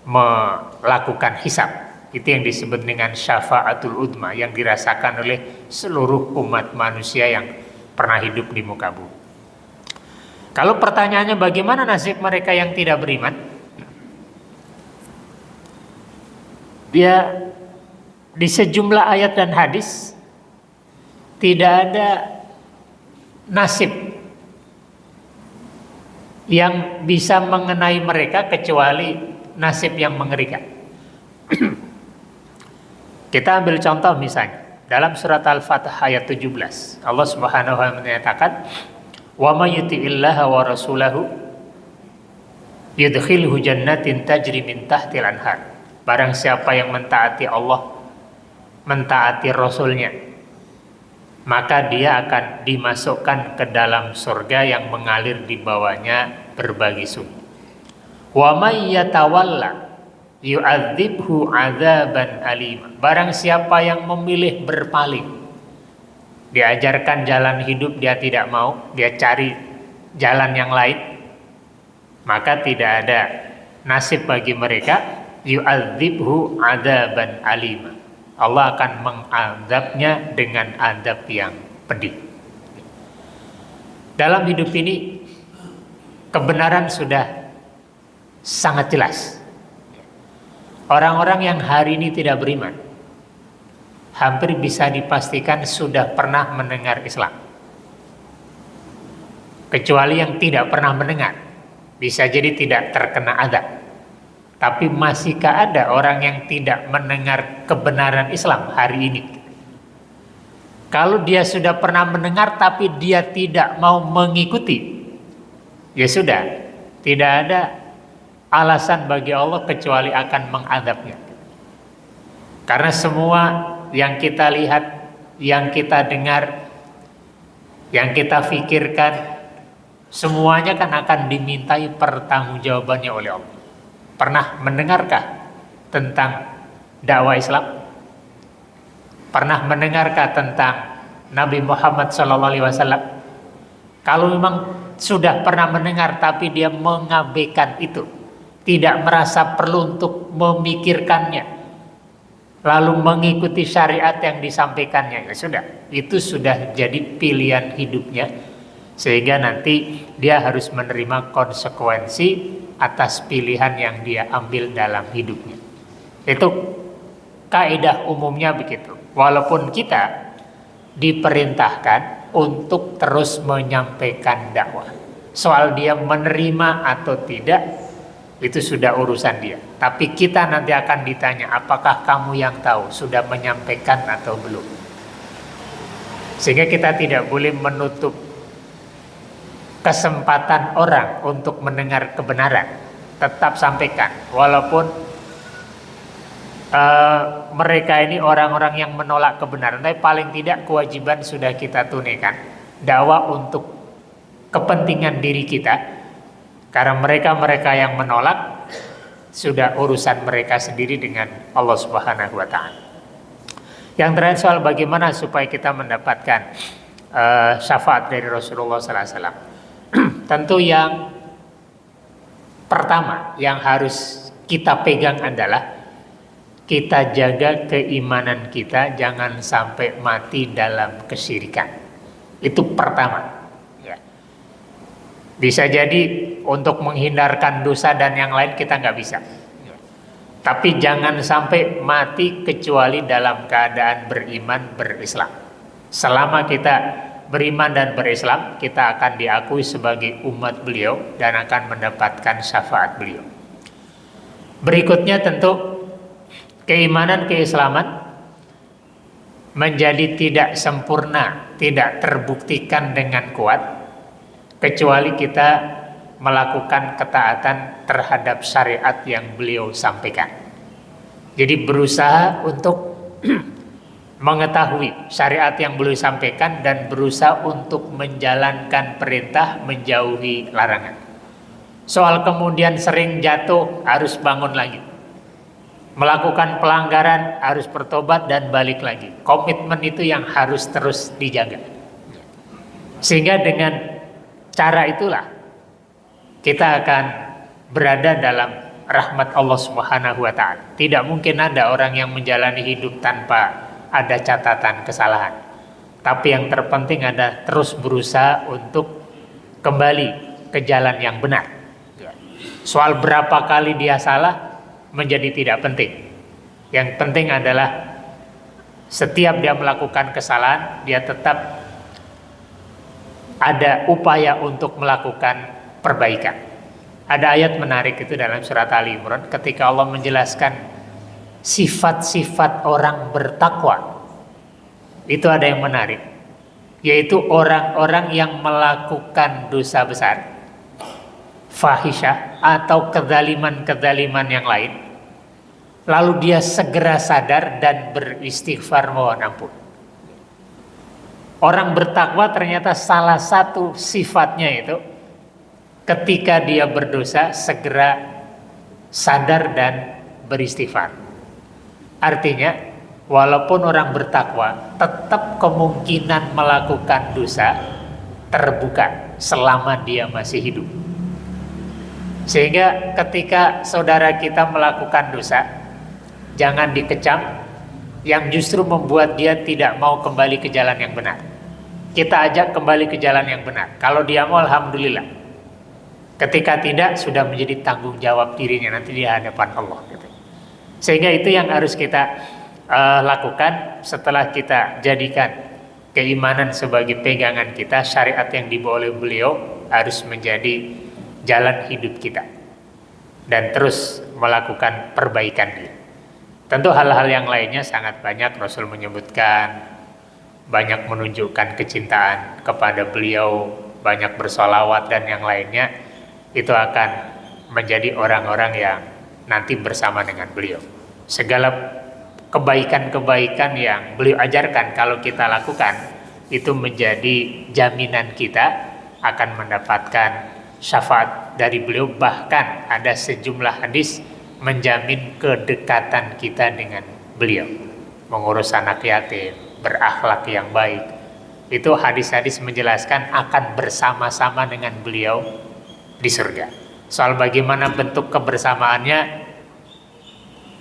melakukan hisab. Itu yang disebut dengan syafaatul udma, yang dirasakan oleh seluruh umat manusia yang pernah hidup di muka bumi. Kalau pertanyaannya bagaimana nasib mereka yang tidak beriman, dia di sejumlah ayat dan hadis tidak ada nasib yang bisa mengenai mereka kecuali nasib yang mengerikan. Kita ambil contoh misalnya dalam surat Al-Fatih ayat 17, Allah Subhanahu wa Ta'ala menyatakan, wa may yuti'illaha wa rasulahu yudkhilhu jannatin tajri min tahtil anhar. Barang siapa yang mentaati Allah, mentaati Rasulnya, maka dia akan dimasukkan ke dalam surga yang mengalir di bawahnya berbagai sungai. Wa may yatawalla yu'adzibhu 'adzaban alim. Barang siapa yang memilih berpaling, diajarkan jalan hidup dia tidak mau, dia cari jalan yang lain, maka tidak ada nasib bagi mereka. Yu'adzibhu 'adzaban alim. Allah akan mengazabnya dengan azab yang pedih. Dalam hidup ini kebenaran sudah sangat jelas. Orang-orang yang hari ini tidak beriman hampir bisa dipastikan sudah pernah mendengar Islam. Kecuali yang tidak pernah mendengar, bisa jadi tidak terkena azab. Tapi masihkah ada orang yang tidak mendengar kebenaran Islam hari ini? Kalau dia sudah pernah mendengar tapi dia tidak mau mengikuti, ya sudah, tidak ada alasan bagi Allah kecuali akan mengadabnya. Karena semua yang kita lihat, yang kita dengar, yang kita pikirkan, semuanya kan akan dimintai pertanggungjawabannya oleh Allah. Pernah mendengarkah tentang dakwah Islam? Pernah mendengarkah tentang Nabi Muhammad SAW? Kalau memang sudah pernah mendengar tapi dia mengabaikan itu, tidak merasa perlu untuk memikirkannya, lalu mengikuti syariat yang disampaikannya, ya sudah, itu sudah jadi pilihan hidupnya, sehingga nanti dia harus menerima konsekuensi atas pilihan yang dia ambil dalam hidupnya. Itu kaidah umumnya begitu. Walaupun kita diperintahkan untuk terus menyampaikan dakwah, soal dia menerima atau tidak itu sudah urusan dia. Tapi kita nanti akan ditanya, apakah kamu yang tahu sudah menyampaikan atau belum? Sehingga kita tidak boleh menutup kesempatan orang untuk mendengar kebenaran. Tetap sampaikan, walaupun mereka ini orang-orang yang menolak kebenaran, tapi paling tidak kewajiban sudah kita tunaikan. Dakwah untuk kepentingan diri kita, karena mereka-mereka yang menolak sudah urusan mereka sendiri dengan Allah Subhanahu wa Ta'ala. Yang terakhir soal bagaimana supaya kita mendapatkan syafaat dari Rasulullah SAW. Tentu yang pertama yang harus kita pegang adalah kita jaga keimanan kita, jangan sampai mati dalam kesyirikan. Itu pertama. Ya. Bisa jadi untuk menghindarkan dosa dan yang lain kita nggak bisa. Ya. Tapi jangan sampai mati kecuali dalam keadaan beriman, berislam. Selama kita beriman dan berislam, kita akan diakui sebagai umat beliau dan akan mendapatkan syafaat beliau. Berikutnya tentu keimanan, keislaman menjadi tidak sempurna, tidak terbuktikan dengan kuat kecuali kita melakukan ketaatan terhadap syariat yang beliau sampaikan. Jadi berusaha untuk mengetahui syariat yang beliau sampaikan dan berusaha untuk menjalankan perintah, menjauhi larangan. Soal kemudian sering jatuh, harus bangun lagi. Melakukan pelanggaran, harus bertobat dan balik lagi. Komitmen itu yang harus terus dijaga. Sehingga dengan cara itulah kita akan berada dalam rahmat Allah Subhanahu wa Ta'ala. Tidak mungkin ada orang yang menjalani hidup tanpa ada catatan kesalahan. Tapi yang terpenting ada terus berusaha untuk kembali ke jalan yang benar. Soal berapa kali dia salah menjadi tidak penting. Yang penting adalah setiap dia melakukan kesalahan, dia tetap ada upaya untuk melakukan perbaikan. Ada ayat menarik itu dalam surat Ali Imran ketika Allah menjelaskan sifat-sifat orang bertakwa. Itu ada yang menarik, yaitu orang-orang yang melakukan dosa besar, fahisyah atau kezaliman-kezaliman yang lain, lalu dia segera sadar dan beristighfar mohon ampun. Orang bertakwa ternyata salah satu sifatnya itu ketika dia berdosa segera sadar dan beristighfar. Artinya walaupun orang bertakwa tetap kemungkinan melakukan dosa terbuka selama dia masih hidup. Sehingga ketika saudara kita melakukan dosa, jangan dikecam, yang justru membuat dia tidak mau kembali ke jalan yang benar. kita ajak kembali ke jalan yang benar. Kalau dia mau, alhamdulillah. Ketika tidak, sudah menjadi tanggung jawab dirinya nanti di hadapan Allah. Gitu. Sehingga itu yang harus kita lakukan setelah kita jadikan keimanan sebagai pegangan kita. Syariat yang dibawa oleh beliau harus menjadi jalan hidup kita. Dan terus melakukan perbaikan diri. Tentu hal-hal yang lainnya sangat banyak. Rasul menyebutkan, banyak menunjukkan kecintaan kepada beliau, banyak bersolawat dan yang lainnya. Itu akan menjadi orang-orang yang nanti bersama dengan beliau. Segala kebaikan-kebaikan yang beliau ajarkan kalau kita lakukan, itu menjadi jaminan kita akan mendapatkan syafaat dari beliau. Bahkan ada sejumlah hadis menjamin kedekatan kita dengan beliau, mengurus anak yatim, berakhlak yang baik. Itu hadis-hadis menjelaskan akan bersama-sama dengan beliau di surga. Soal bagaimana bentuk kebersamaannya,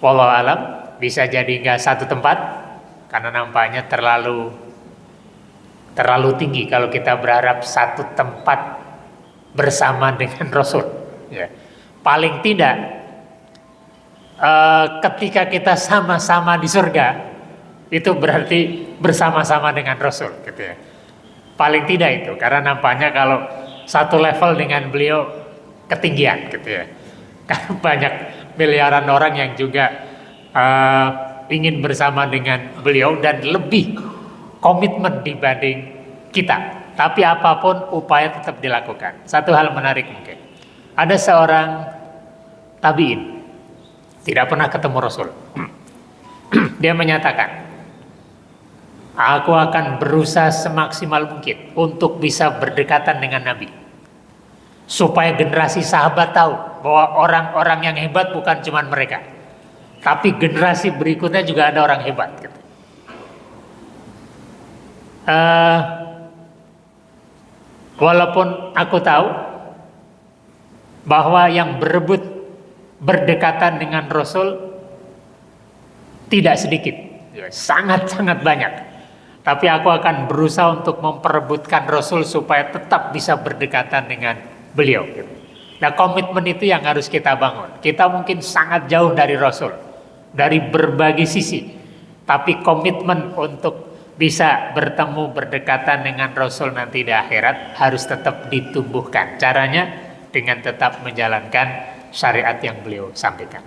wallahu alam, bisa jadi nggak satu tempat karena nampaknya terlalu tinggi kalau kita berharap satu tempat bersama dengan Rasul. Ya. Paling tidak ketika kita sama-sama di surga, itu berarti bersama-sama dengan Rasul, gitu ya. Paling tidak itu, karena nampaknya kalau satu level dengan beliau ketinggian, gitu ya. Karena banyak miliaran orang yang juga ingin bersama dengan beliau dan lebih komitmen dibanding kita. Tapi apapun upaya tetap dilakukan. Satu hal menarik mungkin, ada seorang tabi'in tidak pernah ketemu Rasul. Dia menyatakan, aku akan berusaha semaksimal mungkin untuk bisa berdekatan dengan Nabi. Supaya generasi sahabat tahu bahwa orang-orang yang hebat bukan cuma mereka. Tapi generasi berikutnya juga ada orang hebat. Gitu. Walaupun aku tahu bahwa yang berebut berdekatan dengan Rasul tidak sedikit, ya, sangat-sangat banyak. Tapi aku akan berusaha untuk memperebutkan Rasul supaya tetap bisa berdekatan dengan beliau. Nah, komitmen itu yang harus kita bangun. Kita mungkin sangat jauh dari Rasul, dari berbagai sisi. Tapi komitmen untuk bisa bertemu berdekatan dengan Rasul nanti di akhirat harus tetap ditumbuhkan. Caranya dengan tetap menjalankan syariat yang beliau sampaikan.